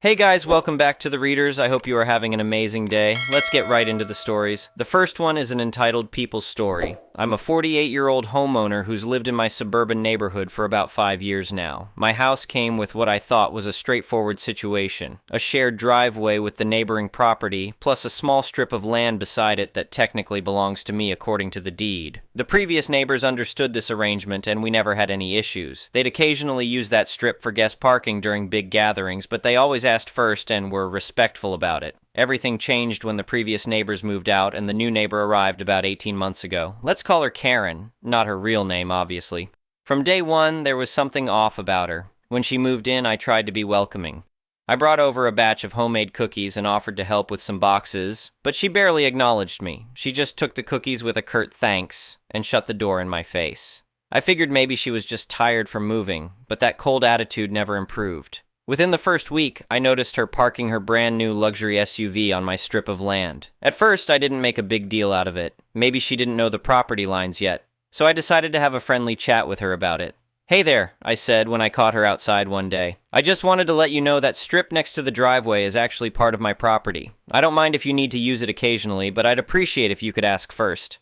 Hey guys, welcome back to The Readers. I hope you are having an amazing day. Let's get right into the stories. The first one is an entitled People's Story. I'm a 48-year-old homeowner who's lived in my suburban neighborhood for about 5 years now. My house came with what I thought was a straightforward situation. A shared driveway with the neighboring property, plus a small strip of land beside it that technically belongs to me according to the deed. The previous neighbors understood this arrangement and we never had any issues. They'd occasionally use that strip for guest parking during big gatherings, but they always asked first and were respectful about it. Everything changed when the previous neighbors moved out and the new neighbor arrived about 18 months ago. Let's call her Karen, not her real name, obviously. From day one, there was something off about her. When she moved in, I tried to be welcoming. I brought over a batch of homemade cookies and offered to help with some boxes, but she barely acknowledged me. She just took the cookies with a curt thanks and shut the door in my face. I figured maybe she was just tired from moving, but that cold attitude never improved. Within the first week, I noticed her parking her brand new luxury SUV on my strip of land. At first, I didn't make a big deal out of it. Maybe she didn't know the property lines yet, so I decided to have a friendly chat with her about it. "Hey there," I said when I caught her outside one day. "I just wanted to let you know that strip next to the driveway is actually part of my property. I don't mind if you need to use it occasionally, but I'd appreciate if you could ask first."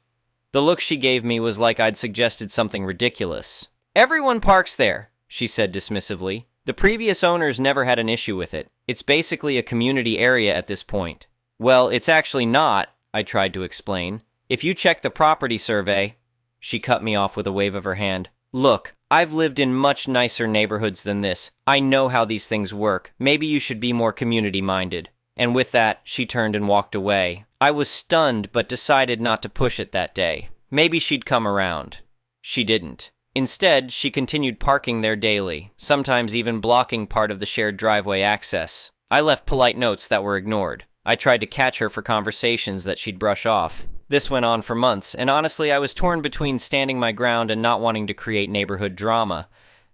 The look she gave me was like I'd suggested something ridiculous. "Everyone parks there," she said dismissively. "The previous owners never had an issue with it. It's basically a community area at this point." "Well, it's actually not," I tried to explain. "If you check the property survey..." She cut me off with a wave of her hand. "Look, I've lived in much nicer neighborhoods than this. I know how these things work. Maybe you should be more community-minded." And with that, she turned and walked away. I was stunned, but decided not to push it that day. Maybe she'd come around. She didn't. Instead, she continued parking there daily, sometimes even blocking part of the shared driveway access. I left polite notes that were ignored. I tried to catch her for conversations that she'd brush off. This went on for months, and honestly, I was torn between standing my ground and not wanting to create neighborhood drama.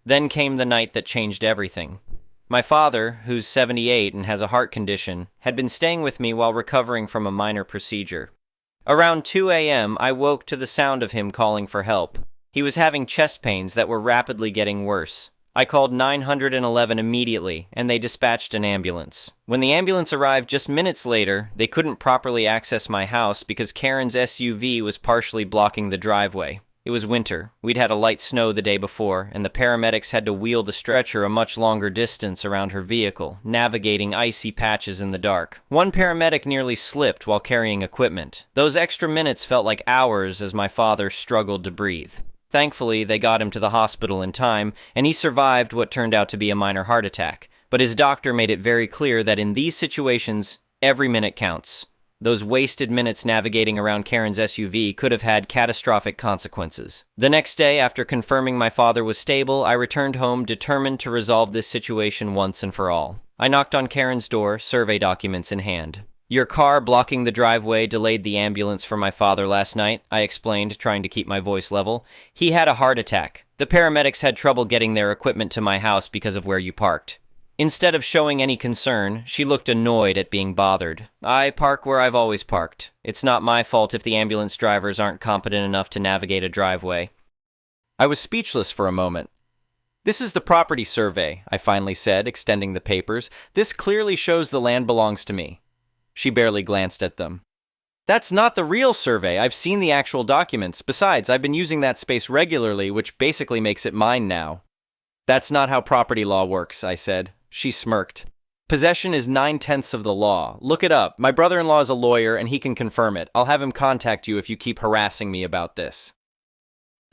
Then came the night that changed everything. My father, who's 78 and has a heart condition, had been staying with me while recovering from a minor procedure. Around 2 a.m., I woke to the sound of him calling for help. He was having chest pains that were rapidly getting worse. I called 911 immediately, and they dispatched an ambulance. When the ambulance arrived just minutes later, they couldn't properly access my house because Karen's SUV was partially blocking the driveway. It was winter. We'd had a light snow the day before, and the paramedics had to wheel the stretcher a much longer distance around her vehicle, navigating icy patches in the dark. One paramedic nearly slipped while carrying equipment. Those extra minutes felt like hours as my father struggled to breathe. Thankfully, they got him to the hospital in time, and he survived what turned out to be a minor heart attack. But his doctor made it very clear that in these situations, every minute counts. Those wasted minutes navigating around Karen's SUV could have had catastrophic consequences. The next day, after confirming my father was stable, I returned home determined to resolve this situation once and for all. I knocked on Karen's door, survey documents in hand. "Your car blocking the driveway delayed the ambulance for my father last night," I explained, trying to keep my voice level. "He had a heart attack. The paramedics had trouble getting their equipment to my house because of where you parked." Instead of showing any concern, she looked annoyed at being bothered. "I park where I've always parked. It's not my fault if the ambulance drivers aren't competent enough to navigate a driveway." I was speechless for a moment. "This is the property survey," I finally said, extending the papers. "This clearly shows the land belongs to me." She barely glanced at them. "That's not the real survey. I've seen the actual documents. Besides, I've been using that space regularly, which basically makes it mine now." "That's not how property law works," I said. She smirked. "Possession is 9/10 of the law. Look it up. My brother-in-law is a lawyer, and he can confirm it. I'll have him contact you if you keep harassing me about this."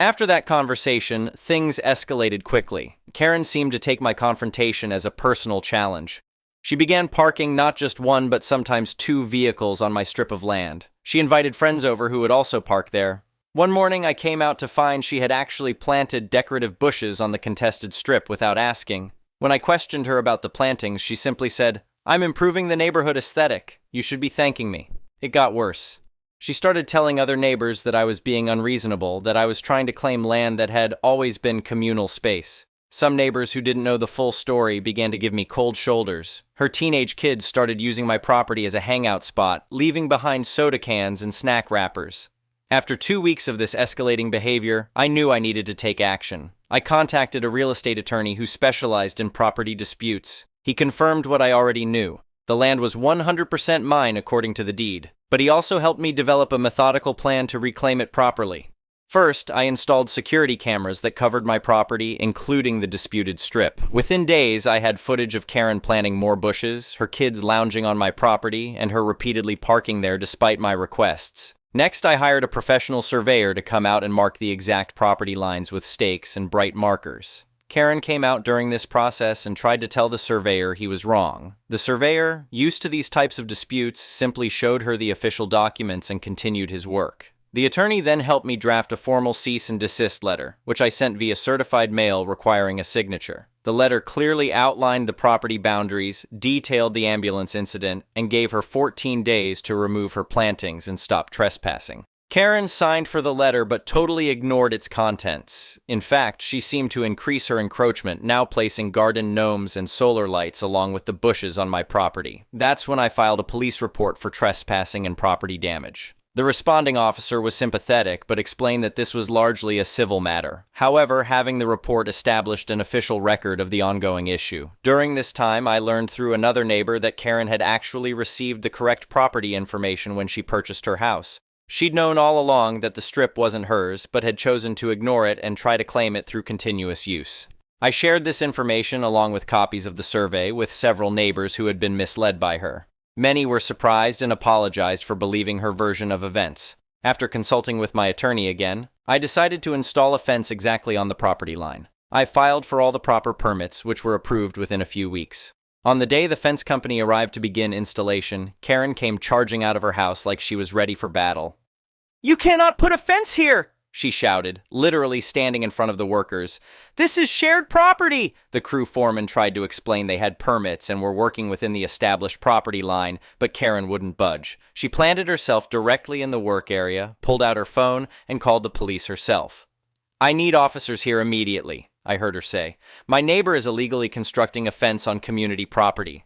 After that conversation, things escalated quickly. Karen seemed to take my confrontation as a personal challenge. She began parking not just one but sometimes 2 vehicles on my strip of land. She invited friends over who would also park there. One morning I came out to find she had actually planted decorative bushes on the contested strip without asking. When I questioned her about the plantings, she simply said, "I'm improving the neighborhood aesthetic. You should be thanking me." It got worse. She started telling other neighbors that I was being unreasonable, that I was trying to claim land that had always been communal space. Some neighbors who didn't know the full story began to give me cold shoulders. Her teenage kids started using my property as a hangout spot, leaving behind soda cans and snack wrappers. After 2 weeks of this escalating behavior, I knew I needed to take action. I contacted a real estate attorney who specialized in property disputes. He confirmed what I already knew. The land was 100% mine according to the deed, but he also helped me develop a methodical plan to reclaim it properly. First, I installed security cameras that covered my property, including the disputed strip. Within days, I had footage of Karen planting more bushes, her kids lounging on my property, and her repeatedly parking there despite my requests. Next, I hired a professional surveyor to come out and mark the exact property lines with stakes and bright markers. Karen came out during this process and tried to tell the surveyor he was wrong. The surveyor, used to these types of disputes, simply showed her the official documents and continued his work. The attorney then helped me draft a formal cease and desist letter, which I sent via certified mail requiring a signature. The letter clearly outlined the property boundaries, detailed the ambulance incident, and gave her 14 days to remove her plantings and stop trespassing. Karen signed for the letter but totally ignored its contents. In fact, she seemed to increase her encroachment, now placing garden gnomes and solar lights along with the bushes on my property. That's when I filed a police report for trespassing and property damage. The responding officer was sympathetic, but explained that this was largely a civil matter. However, having the report established an official record of the ongoing issue. During this time, I learned through another neighbor that Karen had actually received the correct property information when she purchased her house. She'd known all along that the strip wasn't hers, but had chosen to ignore it and try to claim it through continuous use. I shared this information along with copies of the survey with several neighbors who had been misled by her. Many were surprised and apologized for believing her version of events. After consulting with my attorney again, I decided to install a fence exactly on the property line. I filed for all the proper permits, which were approved within a few weeks. On the day the fence company arrived to begin installation, Karen came charging out of her house like she was ready for battle. "You cannot put a fence here!" she shouted, literally standing in front of the workers. "This is shared property!" The crew foreman tried to explain they had permits and were working within the established property line, but Karen wouldn't budge. She planted herself directly in the work area, pulled out her phone, and called the police herself. "I need officers here immediately," I heard her say. "My neighbor is illegally constructing a fence on community property."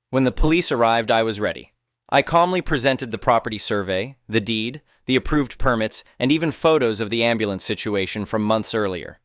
When the police arrived, I was ready. I calmly presented the property survey, the deed, the approved permits, and even photos of the ambulance situation from months earlier.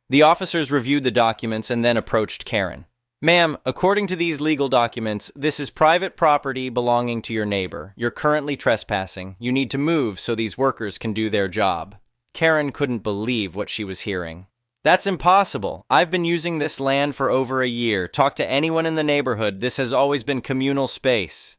The officers reviewed the documents and then approached Karen. "Ma'am, according to these legal documents, this is private property belonging to your neighbor. You're currently trespassing. You need to move so these workers can do their job." Karen couldn't believe what she was hearing. "That's impossible. I've been using this land for over a year. Talk to anyone in the neighborhood. This has always been communal space."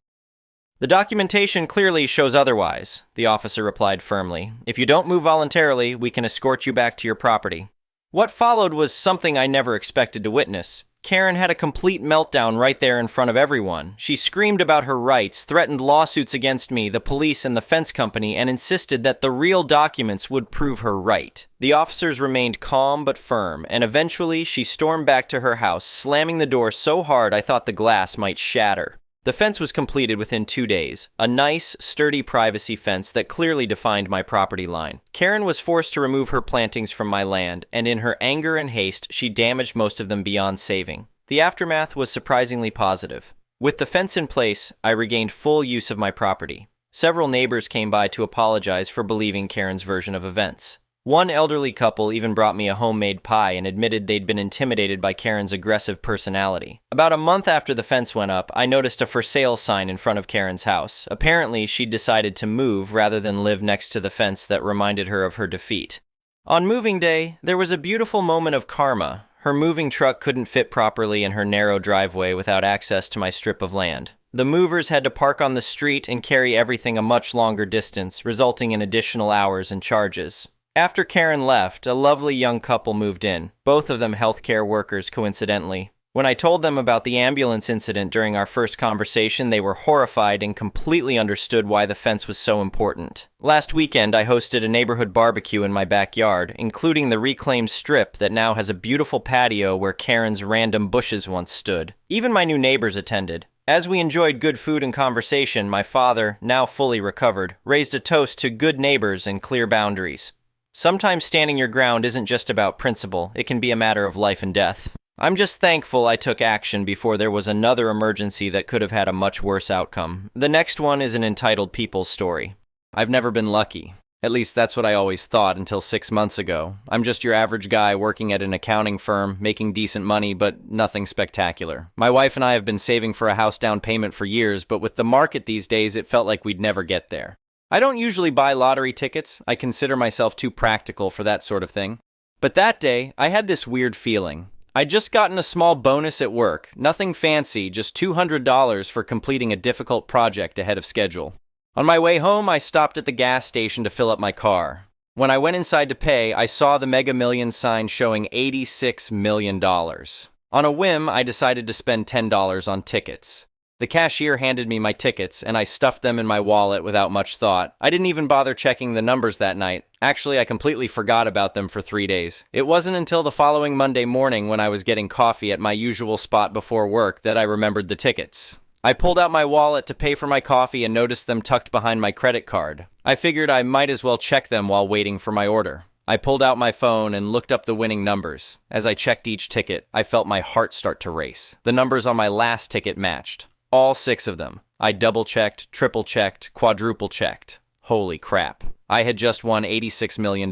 "The documentation clearly shows otherwise," the officer replied firmly. "If you don't move voluntarily, we can escort you back to your property." What followed was something I never expected to witness. Karen had a complete meltdown right there in front of everyone. She screamed about her rights, threatened lawsuits against me, the police, and the fence company, and insisted that the real documents would prove her right. The officers remained calm but firm, and eventually she stormed back to her house, slamming the door so hard I thought the glass might shatter. The fence was completed within 2 days, a nice, sturdy privacy fence that clearly defined my property line. Karen was forced to remove her plantings from my land, and in her anger and haste, she damaged most of them beyond saving. The aftermath was surprisingly positive. With the fence in place, I regained full use of my property. Several neighbors came by to apologize for believing Karen's version of events. One elderly couple even brought me a homemade pie and admitted they'd been intimidated by Karen's aggressive personality. About a month after the fence went up, I noticed a for sale sign in front of Karen's house. Apparently, she'd decided to move rather than live next to the fence that reminded her of her defeat. On moving day, there was a beautiful moment of karma. Her moving truck couldn't fit properly in her narrow driveway without access to my strip of land. The movers had to park on the street and carry everything a much longer distance, resulting in additional hours and charges. After Karen left, a lovely young couple moved in, both of them healthcare workers coincidentally. When I told them about the ambulance incident during our first conversation, they were horrified and completely understood why the fence was so important. Last weekend, I hosted a neighborhood barbecue in my backyard, including the reclaimed strip that now has a beautiful patio where Karen's random bushes once stood. Even my new neighbors attended. As we enjoyed good food and conversation, my father, now fully recovered, raised a toast to good neighbors and clear boundaries. Sometimes standing your ground isn't just about principle, it can be a matter of life and death. I'm just thankful I took action before there was another emergency that could have had a much worse outcome. The next one is an entitled People's Story. I've never been lucky. At least that's what I always thought until 6 months ago. I'm just your average guy working at an accounting firm, making decent money, but nothing spectacular. My wife and I have been saving for a house down payment for years, but with the market these days, it felt like we'd never get there. I don't usually buy lottery tickets. I consider myself too practical for that sort of thing. But that day, I had this weird feeling. I'd just gotten a small bonus at work, nothing fancy, just $200 for completing a difficult project ahead of schedule. On my way home, I stopped at the gas station to fill up my car. When I went inside to pay, I saw the Mega Millions sign showing $86 million. On a whim, I decided to spend $10 on tickets. The cashier handed me my tickets, and I stuffed them in my wallet without much thought. I didn't even bother checking the numbers that night. Actually, I completely forgot about them for 3 days. It wasn't until the following Monday morning when I was getting coffee at my usual spot before work that I remembered the tickets. I pulled out my wallet to pay for my coffee and noticed them tucked behind my credit card. I figured I might as well check them while waiting for my order. I pulled out my phone and looked up the winning numbers. As I checked each ticket, I felt my heart start to race. The numbers on my last ticket matched. All 6 of them. I double-checked, triple-checked, quadruple-checked. Holy crap. I had just won $86 million.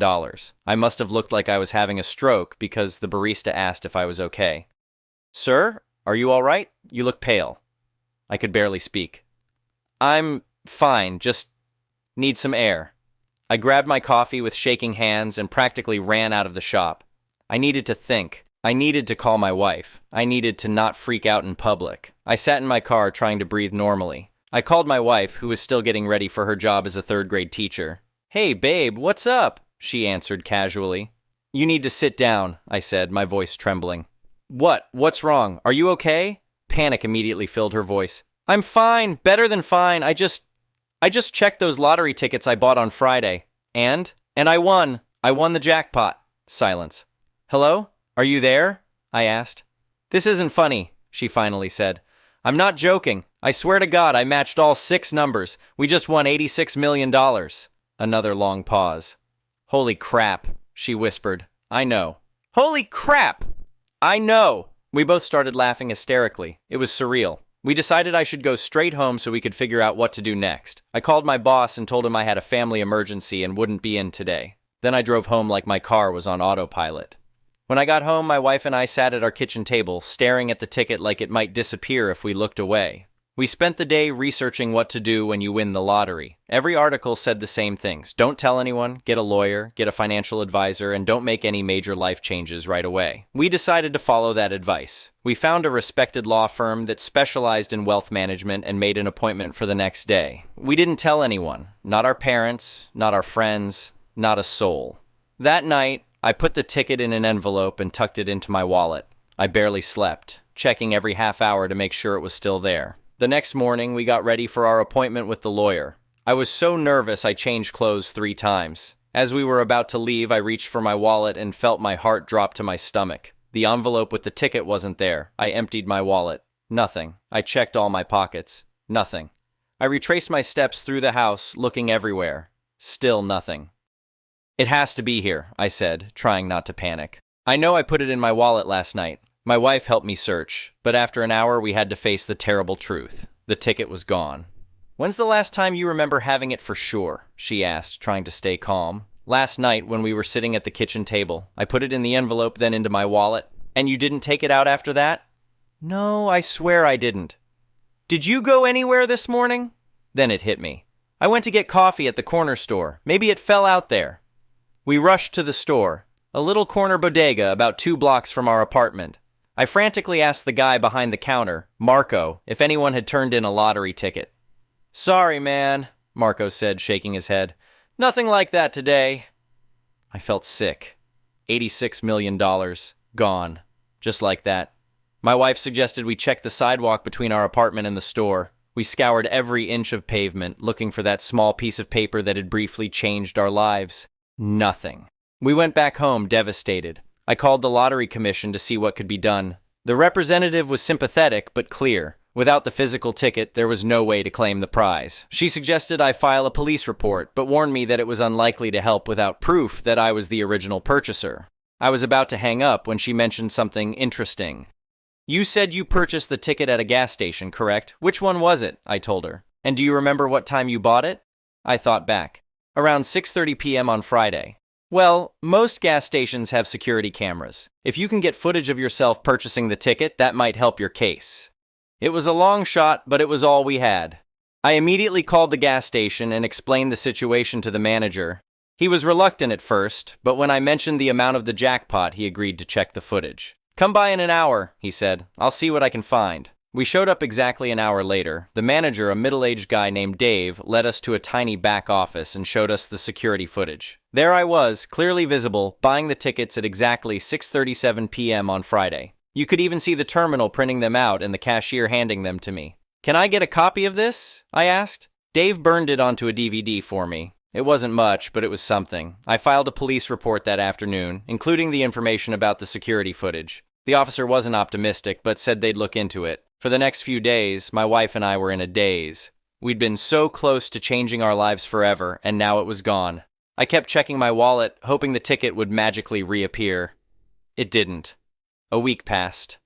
I must have looked like I was having a stroke because the barista asked if I was okay. "Sir, are you all right? You look pale." I could barely speak. "I'm fine, just need some air." I grabbed my coffee with shaking hands and practically ran out of the shop. I needed to think. I needed to call my wife. I needed to not freak out in public. I sat in my car trying to breathe normally. I called my wife, who was still getting ready for her job as a third-grade teacher. "Hey, babe, what's up?" she answered casually. "You need to sit down," I said, my voice trembling. What's wrong? Are you okay?" Panic immediately filled her voice. "I'm fine, better than fine. I just checked those lottery tickets I bought on Friday. And I won. I won the jackpot." Silence. "Hello? Are you there?" I asked. "This isn't funny," she finally said. "I'm not joking. I swear to God I matched all 6 numbers. We just won $86 million. Another long pause. "Holy crap," she whispered. "I know." "Holy crap! I know!" We both started laughing hysterically. It was surreal. We decided I should go straight home so we could figure out what to do next. I called my boss and told him I had a family emergency and wouldn't be in today. Then I drove home like my car was on autopilot. When I got home, my wife and I sat at our kitchen table, staring at the ticket like it might disappear if we looked away. We spent the day researching what to do when you win the lottery. Every article said the same things. Don't tell anyone, get a lawyer, get a financial advisor, and don't make any major life changes right away. We decided to follow that advice. We found a respected law firm that specialized in wealth management and made an appointment for the next day. We didn't tell anyone, not our parents, not our friends, not a soul. That night, I put the ticket in an envelope and tucked it into my wallet. I barely slept, checking every half hour to make sure it was still there. The next morning, we got ready for our appointment with the lawyer. I was so nervous I changed clothes 3 times. As we were about to leave, I reached for my wallet and felt my heart drop to my stomach. The envelope with the ticket wasn't there. I emptied my wallet. Nothing. I checked all my pockets. Nothing. I retraced my steps through the house, looking everywhere. Still nothing. "It has to be here," I said, trying not to panic. "I know I put it in my wallet last night. My wife helped me search, but after an hour we had to face the terrible truth. The ticket was gone." "When's the last time you remember having it for sure?" she asked, trying to stay calm. "Last night when we were sitting at the kitchen table. I put it in the envelope, then into my wallet." "And you didn't take it out after that?" "No, I swear I didn't." "Did you go anywhere this morning?" Then it hit me. "I went to get coffee at the corner store. Maybe it fell out there." We rushed to the store, a little corner bodega about 2 blocks from our apartment. I frantically asked the guy behind the counter, Marco, if anyone had turned in a lottery ticket. "Sorry, man," Marco said, shaking his head. "Nothing like that today." I felt sick. $86 million. Gone. Just like that. My wife suggested we check the sidewalk between our apartment and the store. We scoured every inch of pavement, looking for that small piece of paper that had briefly changed our lives. Nothing. We went back home devastated. I called the lottery commission to see what could be done. The representative was sympathetic but clear. Without the physical ticket, there was no way to claim the prize. She suggested I file a police report, but warned me that it was unlikely to help without proof that I was the original purchaser. I was about to hang up when she mentioned something interesting. "You said you purchased the ticket at a gas station, correct? Which one was it?" I told her. "And do you remember what time you bought it?" I thought back. Around 6:30 p.m. on Friday. Well, most gas stations have security cameras. If you can get footage of yourself purchasing the ticket, that might help your case. It was a long shot, but it was all we had. I immediately called the gas station and explained the situation to the manager. He was reluctant at first, but when I mentioned the amount of the jackpot, he agreed to check the footage. "Come by in an hour," he said. "I'll see what I can find." We showed up exactly an hour later. The manager, a middle-aged guy named Dave, led us to a tiny back office and showed us the security footage. There I was, clearly visible, buying the tickets at exactly 6:37 p.m. on Friday. You could even see the terminal printing them out and the cashier handing them to me. "Can I get a copy of this?" I asked. Dave burned it onto a DVD for me. It wasn't much, but it was something. I filed a police report that afternoon, including the information about the security footage. The officer wasn't optimistic, but said they'd look into it. For the next few days, my wife and I were in a daze. We'd been so close to changing our lives forever, and now it was gone. I kept checking my wallet, hoping the ticket would magically reappear. It didn't. A week passed.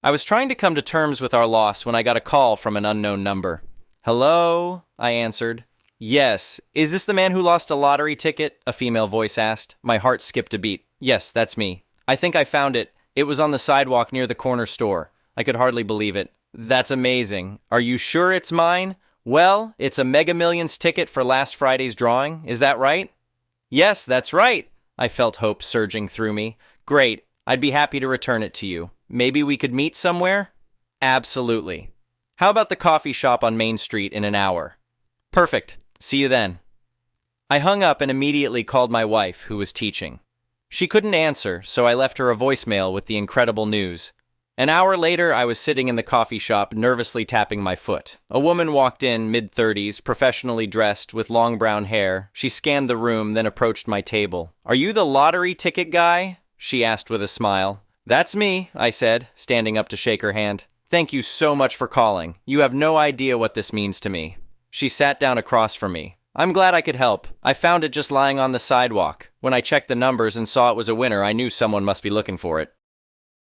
I was trying to come to terms with our loss when I got a call from an unknown number. "Hello?" I answered. "Yes. Is this the man who lost a lottery ticket?" a female voice asked. My heart skipped a beat. "Yes, that's me. I think I found it. It was on the sidewalk near the corner store." I could hardly believe it. "That's amazing. Are you sure it's mine?" "Well, it's a Mega Millions ticket for last Friday's drawing. Is that right?" "Yes, that's right." I felt hope surging through me. "Great. I'd be happy to return it to you. Maybe we could meet somewhere?" "Absolutely. How about the coffee shop on Main Street in an hour?" "Perfect. See you then." I hung up and immediately called my wife, who was teaching. She couldn't answer, so I left her a voicemail with the incredible news. An hour later, I was sitting in the coffee shop, nervously tapping my foot. A woman walked in, mid-30s, professionally dressed, with long brown hair. She scanned the room, then approached my table. "Are you the lottery ticket guy?" she asked with a smile. "That's me," I said, standing up to shake her hand. "Thank you so much for calling. You have no idea what this means to me." She sat down across from me. "I'm glad I could help. I found it just lying on the sidewalk. When I checked the numbers and saw it was a winner, I knew someone must be looking for it."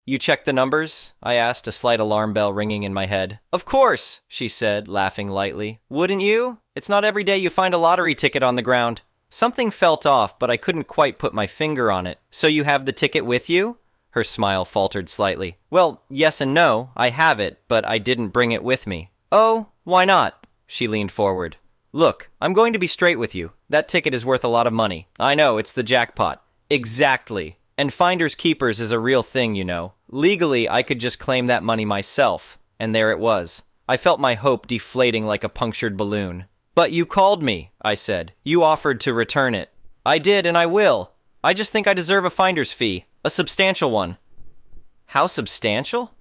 "You checked the numbers?" I asked, a slight alarm bell ringing in my head. "Of course," she said, laughing lightly. "Wouldn't you? It's not every day you find a lottery ticket on the ground." Something felt off, but I couldn't quite put my finger on it. "So you have the ticket with you?" Her smile faltered slightly. "Well, yes and no. I have it, but I didn't bring it with me." "Oh, why not?" She leaned forward. "Look, I'm going to be straight with you. That ticket is worth a lot of money. I know, it's the jackpot." "Exactly. And finders keepers is a real thing, you know. Legally, I could just claim that money myself. And there it was. I felt my hope deflating like a punctured balloon. "But you called me," I said. "You offered to return it." "I did, and I will. I just think I deserve a finder's fee. A substantial one." "How substantial?"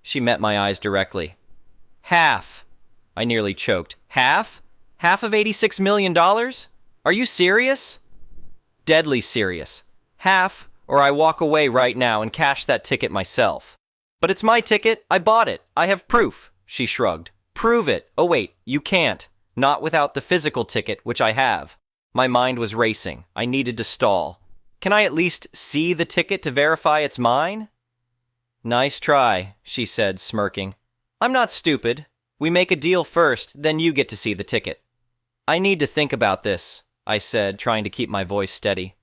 She met my eyes directly. "Half." I nearly choked. "Half? Half of $86 million? Are you serious?" "Deadly serious. Half, or I walk away right now and cash that ticket myself." "But it's my ticket. I bought it. I have proof." She shrugged. "Prove it. Oh wait, you can't. Not without the physical ticket, which I have." My mind was racing. I needed to stall. "Can I at least see the ticket to verify it's mine?" "Nice try," she said, smirking. "I'm not stupid. We make a deal first, then you get to see the ticket." "I need to think about this," I said, trying to keep my voice steady.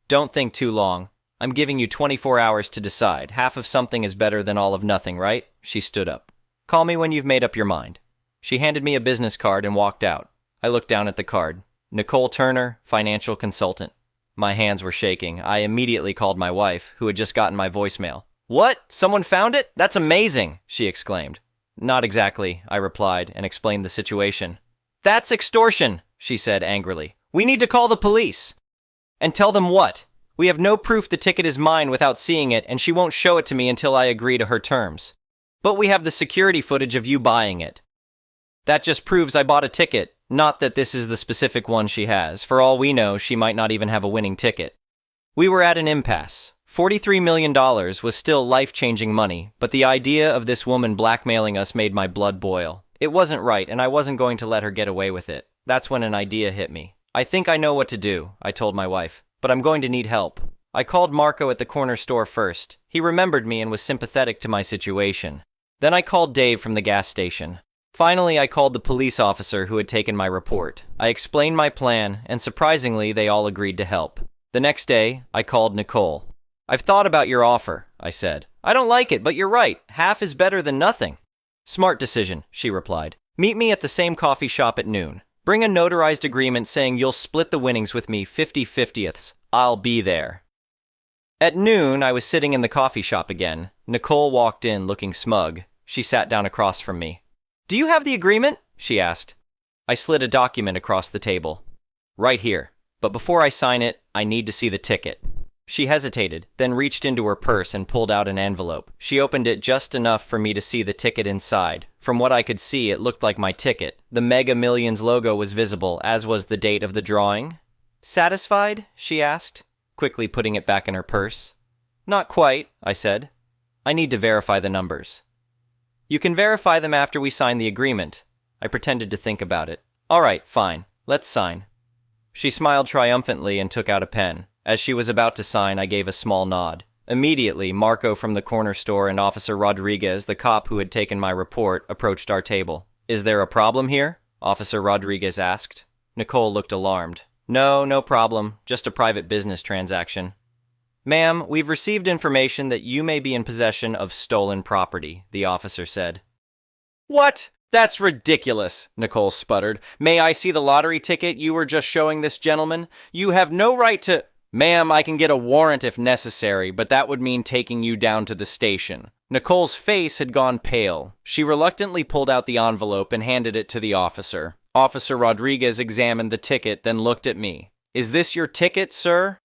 "Don't think too long. I'm giving you 24 hours to decide. Half of something is better than all of nothing, right?" She stood up. "Call me when you've made up your mind." She handed me a business card and walked out. I looked down at the card. Nicole Turner, financial consultant. My hands were shaking. I immediately called my wife, who had just gotten my voicemail. "What? Someone found it? That's amazing!" she exclaimed. "Not exactly," I replied, and explained the situation. "That's extortion," she said angrily. "We need to call the police." "And tell them what? We have no proof the ticket is mine without seeing it, and she won't show it to me until I agree to her terms. But we have the security footage of you buying it." "That just proves I bought a ticket, not that this is the specific one she has. For all we know, she might not even have a winning ticket." We were at an impasse. $43 million was still life-changing money, but the idea of this woman blackmailing us made my blood boil. It wasn't right, and I wasn't going to let her get away with it. That's when an idea hit me. "I think I know what to do," I told my wife, "but I'm going to need help." I called Marco at the corner store first. He remembered me and was sympathetic to my situation. Then I called Dave from the gas station. Finally, I called the police officer who had taken my report. I explained my plan, and surprisingly, they all agreed to help. The next day, I called Nicole. "I've thought about your offer," I said. "I don't like it, but you're right. Half is better than nothing." "Smart decision," she replied. "Meet me at the same coffee shop at noon. Bring a notarized agreement saying you'll split the winnings with me 50/50ths. I'll be there." At noon, I was sitting in the coffee shop again. Nicole walked in looking smug. She sat down across from me. "Do you have the agreement?" she asked. I slid a document across the table. "Right here. But before I sign it, I need to see the ticket." She hesitated, then reached into her purse and pulled out an envelope. She opened it just enough for me to see the ticket inside. From what I could see, it looked like my ticket. The Mega Millions logo was visible, as was the date of the drawing. "Satisfied?" she asked, quickly putting it back in her purse. "Not quite," I said. "I need to verify the numbers." "You can verify them after we sign the agreement." I pretended to think about it. "All right, fine. Let's sign." She smiled triumphantly and took out a pen. As she was about to sign, I gave a small nod. Immediately, Marco from the corner store and Officer Rodriguez, the cop who had taken my report, approached our table. "Is there a problem here?" Officer Rodriguez asked. Nicole looked alarmed. No problem. Just a private business transaction." "Ma'am, we've received information that you may be in possession of stolen property," the officer said. "What? That's ridiculous," Nicole sputtered. "May I see the lottery ticket you were just showing this gentleman? You have no right to—" "Ma'am, I can get a warrant if necessary, but that would mean taking you down to the station." Nicole's face had gone pale. She reluctantly pulled out the envelope and handed it to the officer. Officer Rodriguez examined the ticket, then looked at me. "Is this your ticket, sir?"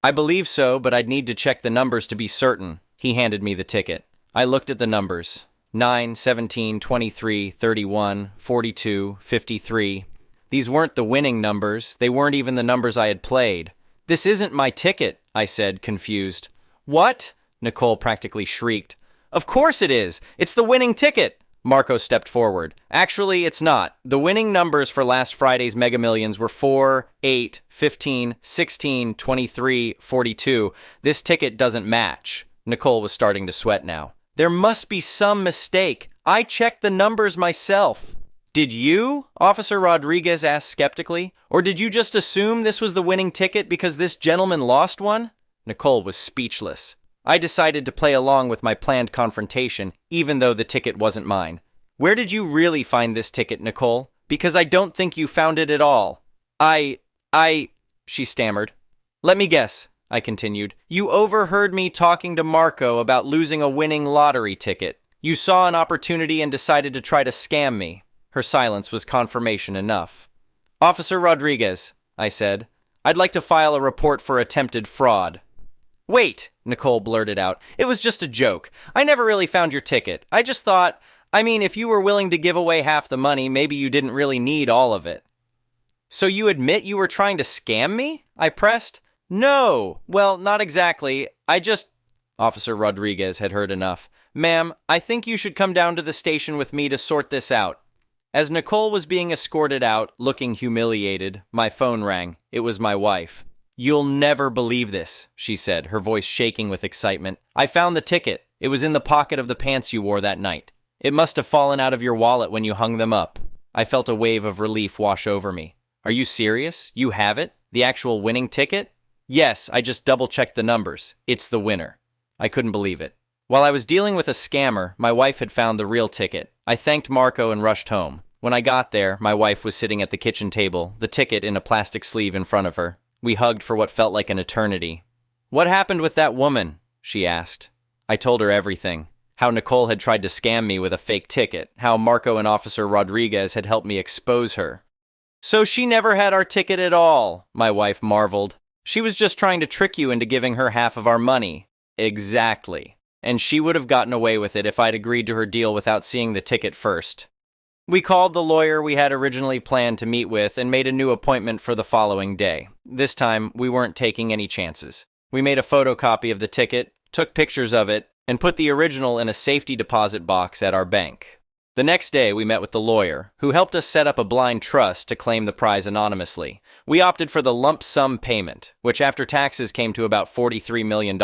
"I believe so, but I'd need to check the numbers to be certain." He handed me the ticket. I looked at the numbers. 9, 17, 23, 31, 42, 53. These weren't the winning numbers. They weren't even the numbers I had played. "This isn't my ticket," I said, confused. "What?" Nicole practically shrieked. "Of course it is! It's the winning ticket!" Marco stepped forward. "Actually, it's not. The winning numbers for last Friday's Mega Millions were 4, 8, 15, 16, 23, 42. This ticket doesn't match." Nicole was starting to sweat now. "There must be some mistake. I checked the numbers myself." "Did you?" Officer Rodriguez asked skeptically. "Or did you just assume this was the winning ticket because this gentleman lost one?" Nicole was speechless. I decided to play along with my planned confrontation, even though the ticket wasn't mine. "Where did you really find this ticket, Nicole? Because I don't think you found it at all." She stammered. "Let me guess," I continued. "You overheard me talking to Marco about losing a winning lottery ticket. You saw an opportunity and decided to try to scam me." Her silence was confirmation enough. "Officer Rodriguez," I said, "I'd like to file a report for attempted fraud." "Wait," Nicole blurted out. "It was just a joke. I never really found your ticket. I just thought, if you were willing to give away half the money, maybe you didn't really need all of it." "So you admit you were trying to scam me?" I pressed. "No. Well, not exactly. Officer Rodriguez had heard enough. "Ma'am, I think you should come down to the station with me to sort this out." As Nicole was being escorted out, looking humiliated, my phone rang. It was my wife. "You'll never believe this," she said, her voice shaking with excitement. "I found the ticket. It was in the pocket of the pants you wore that night. It must have fallen out of your wallet when you hung them up." I felt a wave of relief wash over me. "Are you serious? You have it? The actual winning ticket?" "Yes, I just double-checked the numbers. It's the winner." I couldn't believe it. While I was dealing with a scammer, my wife had found the real ticket. I thanked Marco and rushed home. When I got there, my wife was sitting at the kitchen table, the ticket in a plastic sleeve in front of her. We hugged for what felt like an eternity. "What happened with that woman?" she asked. I told her everything. How Nicole had tried to scam me with a fake ticket. How Marco and Officer Rodriguez had helped me expose her. "So she never had our ticket at all," my wife marveled. "She was just trying to trick you into giving her half of our money." "Exactly. And she would have gotten away with it if I'd agreed to her deal without seeing the ticket first." We called the lawyer we had originally planned to meet with and made a new appointment for the following day. This time, we weren't taking any chances. We made a photocopy of the ticket, took pictures of it, and put the original in a safety deposit box at our bank. The next day, we met with the lawyer, who helped us set up a blind trust to claim the prize anonymously. We opted for the lump sum payment, which after taxes came to about $43 million.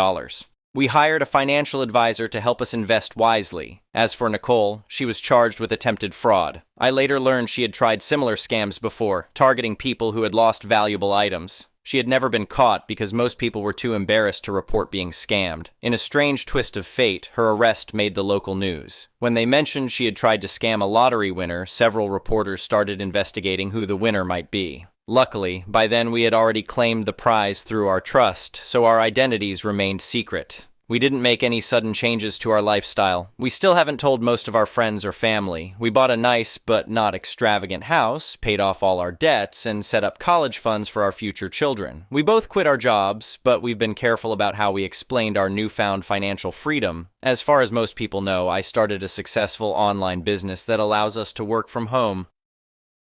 We hired a financial advisor to help us invest wisely. As for Nicole, she was charged with attempted fraud. I later learned she had tried similar scams before, targeting people who had lost valuable items. She had never been caught because most people were too embarrassed to report being scammed. In a strange twist of fate, her arrest made the local news. When they mentioned she had tried to scam a lottery winner, several reporters started investigating who the winner might be. Luckily, by then we had already claimed the prize through our trust, so our identities remained secret. We didn't make any sudden changes to our lifestyle. We still haven't told most of our friends or family. We bought a nice but not extravagant house, paid off all our debts, and set up college funds for our future children. We both quit our jobs, but we've been careful about how we explained our newfound financial freedom. As far as most people know, I started a successful online business that allows us to work from home.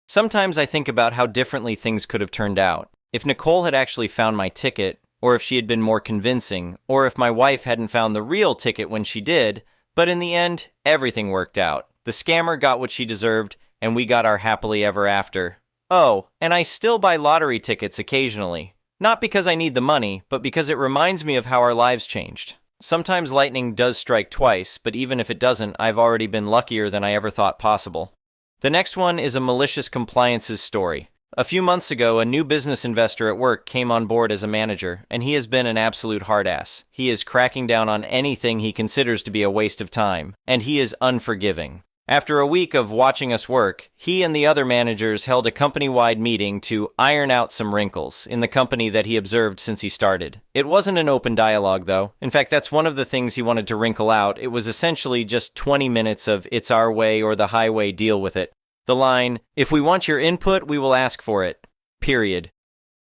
Sometimes I think about how differently things could have turned out. If Nicole had actually found my ticket, or if she had been more convincing, or if my wife hadn't found the real ticket when she did, but in the end, everything worked out. The scammer got what she deserved, and we got our happily ever after. Oh, and I still buy lottery tickets occasionally. Not because I need the money, but because it reminds me of how our lives changed. Sometimes lightning does strike twice, but even if it doesn't, I've already been luckier than I ever thought possible. The next one is a malicious compliances story. A few months ago, a new business investor at work came on board as a manager, and he has been an absolute hard-ass. He is cracking down on anything he considers to be a waste of time, and he is unforgiving. After a week of watching us work, he and the other managers held a company-wide meeting to iron out some wrinkles in the company that he observed since he started. It wasn't an open dialogue, though. In fact, that's one of the things he wanted to wrinkle out. It was essentially just 20 minutes of "it's our way or the highway, deal with it." The line, "If we want your input, we will ask for it. Period."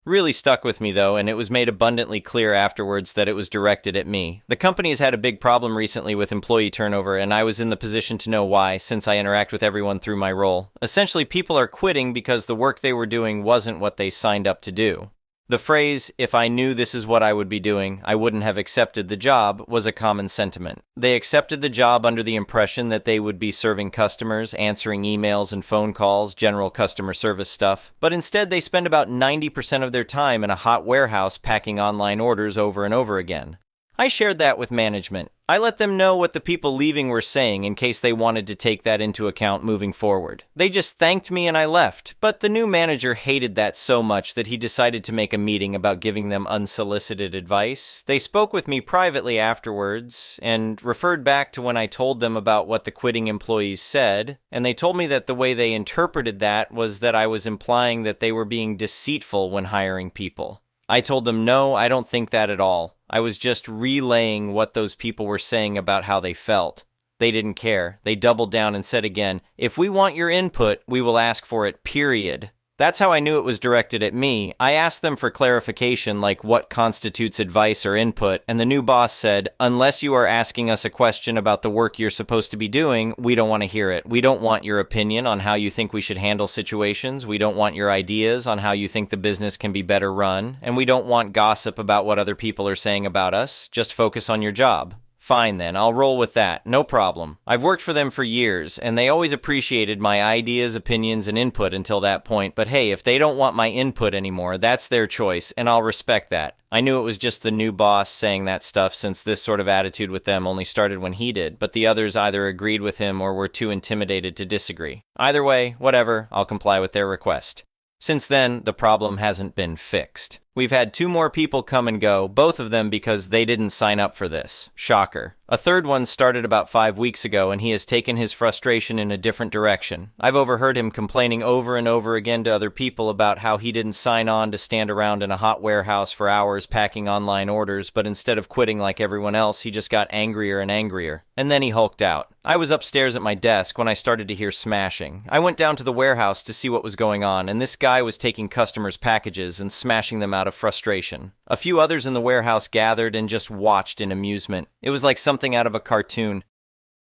Really stuck with me, though, and it was made abundantly clear afterwards that it was directed at me. The company has had a big problem recently with employee turnover, and I was in the position to know why, since I interact with everyone through my role. Essentially, people are quitting because the work they were doing wasn't what they signed up to do. The phrase, "if I knew this is what I would be doing, I wouldn't have accepted the job," was a common sentiment. They accepted the job under the impression that they would be serving customers, answering emails and phone calls, general customer service stuff. But instead, they spend about 90% of their time in a hot warehouse packing online orders over and over again. I shared that with management. I let them know what the people leaving were saying in case they wanted to take that into account moving forward. They just thanked me and I left, but the new manager hated that so much that he decided to make a meeting about giving them unsolicited advice. They spoke with me privately afterwards and referred back to when I told them about what the quitting employees said, and they told me that the way they interpreted that was that I was implying that they were being deceitful when hiring people. I told them, no, I don't think that at all. I was just relaying what those people were saying about how they felt. They didn't care. They doubled down and said again, "If we want your input, we will ask for it, period." That's how I knew it was directed at me. I asked them for clarification, like what constitutes advice or input, and the new boss said, "Unless you are asking us a question about the work you're supposed to be doing, we don't want to hear it. We don't want your opinion on how you think we should handle situations. We don't want your ideas on how you think the business can be better run. And we don't want gossip about what other people are saying about us. Just focus on your job." Fine then, I'll roll with that, no problem. I've worked for them for years, and they always appreciated my ideas, opinions, and input until that point, but hey, if they don't want my input anymore, that's their choice, and I'll respect that. I knew it was just the new boss saying that stuff since this sort of attitude with them only started when he did, but the others either agreed with him or were too intimidated to disagree. Either way, whatever, I'll comply with their request. Since then, the problem hasn't been fixed. We've had 2 more people come and go, both of them because they didn't sign up for this. Shocker. A third one started about 5 weeks ago, and he has taken his frustration in a different direction. I've overheard him complaining over and over again to other people about how he didn't sign on to stand around in a hot warehouse for hours packing online orders, but instead of quitting like everyone else, he just got angrier and angrier. And then he hulked out. I was upstairs at my desk when I started to hear smashing. I went down to the warehouse to see what was going on, and this guy was taking customers' packages and smashing them out of frustration. A few others in the warehouse gathered and just watched in amusement. It was like something out of a cartoon.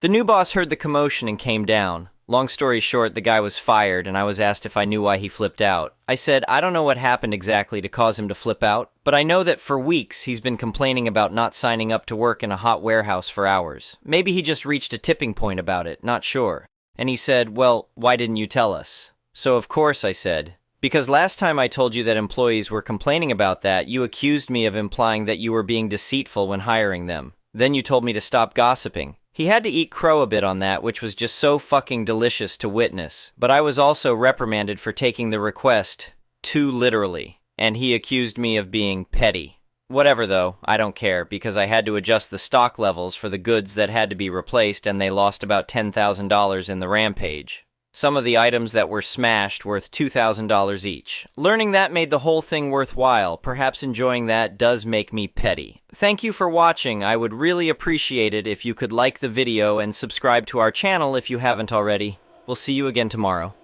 The new boss heard the commotion and came down. Long story short, the guy was fired, and I was asked if I knew why he flipped out. I said, I don't know what happened exactly to cause him to flip out, but I know that for weeks he's been complaining about not signing up to work in a hot warehouse for hours. Maybe he just reached a tipping point about it, not sure. And he said, well, why didn't you tell us? So of course I said, Because last time I told you that employees were complaining about that, you accused me of implying that you were being deceitful when hiring them. Then you told me to stop gossiping. He had to eat crow a bit on that, which was just so fucking delicious to witness. But I was also reprimanded for taking the request too literally, and he accused me of being petty. Whatever though, I don't care, because I had to adjust the stock levels for the goods that had to be replaced, and they lost about $10,000 in the rampage. Some of the items that were smashed worth $2,000 each. Learning that made the whole thing worthwhile. Perhaps enjoying that does make me petty. Thank you for watching. I would really appreciate it if you could like the video and subscribe to our channel if you haven't already. We'll see you again tomorrow.